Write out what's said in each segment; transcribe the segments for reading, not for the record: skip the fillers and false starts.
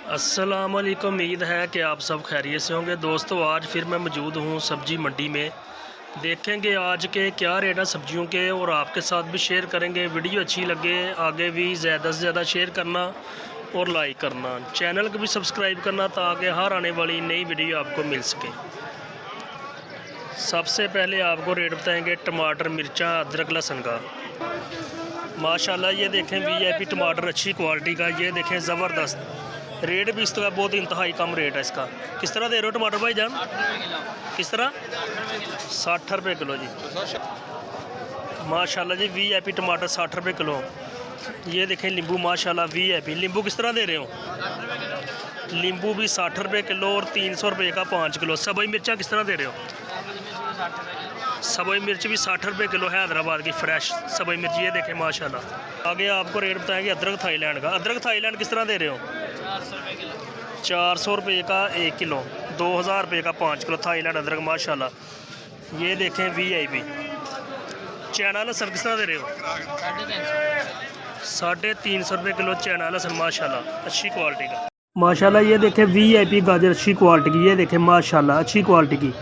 अस्सलामुअलैकुम। उम्मीद है कि आप सब खैरियत से होंगे। दोस्तों, आज फिर मैं मौजूद हूँ सब्ज़ी मंडी में। देखेंगे आज के क्या रेट है सब्जियों के और आपके साथ भी शेयर करेंगे। वीडियो अच्छी लगे आगे भी ज़्यादा से ज़्यादा शेयर करना और लाइक करना, चैनल को भी सब्सक्राइब करना ताकि हर आने वाली नई वीडियो आपको मिल सके। सबसे पहले आपको रेट बताएंगे टमाटर, मिर्चा, अदरक, लहसुन का। माशाल्लाह ये देखें वीआईपी टमाटर अच्छी क्वालिटी का, ये देखें ज़बरदस्त। रेट भी इसका बहुत इंतहाई कम रेट है इसका। किस तरह दे रहे हो टमाटर भाई जान? किस तरह? 60 रुपये किलो जी। माशाल्लाह जी वीआईपी टमाटर 60 रुपये किलो। ये देखें नींबू, माशाल्लाह वीआईपी नींबू किस तरह दे रहे हो? नींबू भी 60 रुपये किलो और 300 रुपये का 5 किलो। सबई मिर्चा किस तरह दे रहे हो? सबई मिर्च भी 60 रुपये किलो है, हैदराबाद की फ्रेश सबई मिर्च। ये देखें माशाल्लाह। आगे आपको रेट बताएंगे अदरक थाईलैंड का। अदरक थाईलैंड किस तरह दे रहे हो? 400 रुपये का 1 किलो, 2000 रुपये का 5 किलो थाईलैंड अदरक माशाल्लाह। ये देखें वीआईपी। चाइना लहसुन किस तरह दे रहे हो? 350 रुपये किलो चाइना लहसुन माशाल्लाह, अच्छी क्वालिटी का। माशाल्लाह ये देखें वीआईपी गाजर अच्छी क्वालिटी की। ये देखें माशाल्लाह अच्छी क्वालिटी की।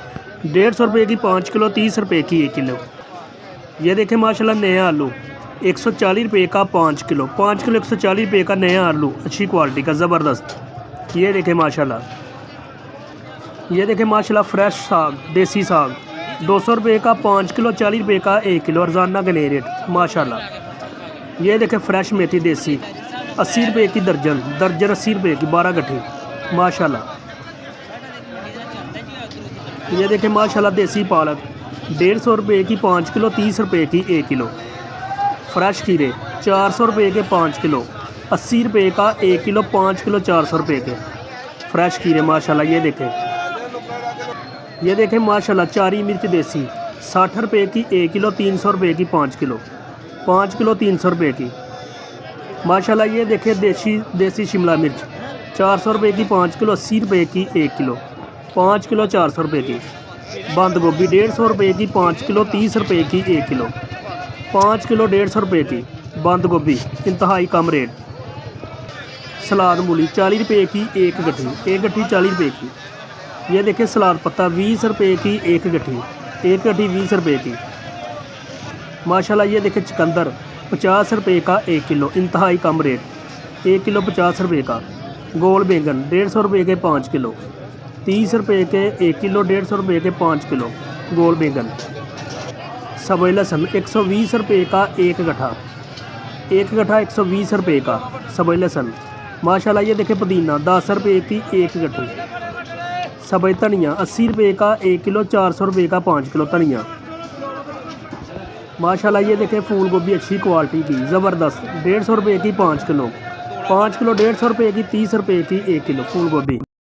150 रुपये की 5 किलो, 30 रुपये की 1 किलो। ये देखें माशाल्लाह नया आलू 140 रुपये का 5 किलो, 5 किलो 140 रुपये का नया आलू अच्छी क्वालिटी का ज़बरदस्त। ये देखें माशाल्लाह। ये देखें माशाल्लाह फ्रेश साग, देसी साग 200 रुपये का 5 किलो, 40 रुपये का 1 किलो, रोज़ाना का नए रेट माशाल्लाह। ये देखें फ्रेश मेथी देसी 80 रुपये की दर्जन, 80 रुपये की 12 गट्ठी माशाल्लाह। ये देखें माशाल्लाह देसी पालक 150 रुपये की 5 किलो, 30 रुपये की 1 किलो। फ्रेश खीरे 400 रुपये के 5 किलो, 80 रुपये का 1 किलो, 5 किलो 400 रुपये के फ्रेश खीरे माशाल्लाह। ये देखें माशाल्लाह चारी मिर्च देसी 60 रुपये की 1 किलो, 300 रुपये की 5 किलो, 5 किलो 300 रुपये की माशाल्लाह। ये देखें देसी शिमला मिर्च 400 रुपये की 5 किलो, 80 रुपये की 1 किलो, 5 किलो 400 रुपये की। बंद गोभी 150 रुपये की 5 किलो, 30 रुपये की 1 किलो, 5 किलो 150 रुपये की बंद गोभी इंतहाई कम रेट। सलाद मूली 40 रुपये की 1 गट्ठी, 1 गट्ठी 40 रुपये की। ये देखें सलाद पत्ता 20 रुपये की 1 गट्ठी, 1 गट्ठी 20 रुपये की माशाल्लाह। ये देखें चुकंदर 50 रुपये का 1 किलो, इंतहाई कम रेट, 1 किलो 50 रुपये का। गोल बैंगन 150 रुपये के 5 किलो, 30 रुपये के 1 किलो, 150 रुपये के 5 किलो गोल बैंगन। सबई लहसुन 120 रुपये का 1 गट्ठा, 1 गट्ठा 120 रुपये का सबई लहसुन माशाल्लाह। ये देखें पुदीना 10 रुपये की 1 गट्ठी। सबई धनिया 80 रुपये का 1 किलो, 400 रुपये का 5 किलो धनिया माशाल्लाह। ये देखें फूल गोभी अच्छी क्वालिटी की ज़बरदस्त 150 रुपये की 5 किलो, 5 किलो 150 रुपये की, 30 रुपये की 1 किलो फूल गोभी।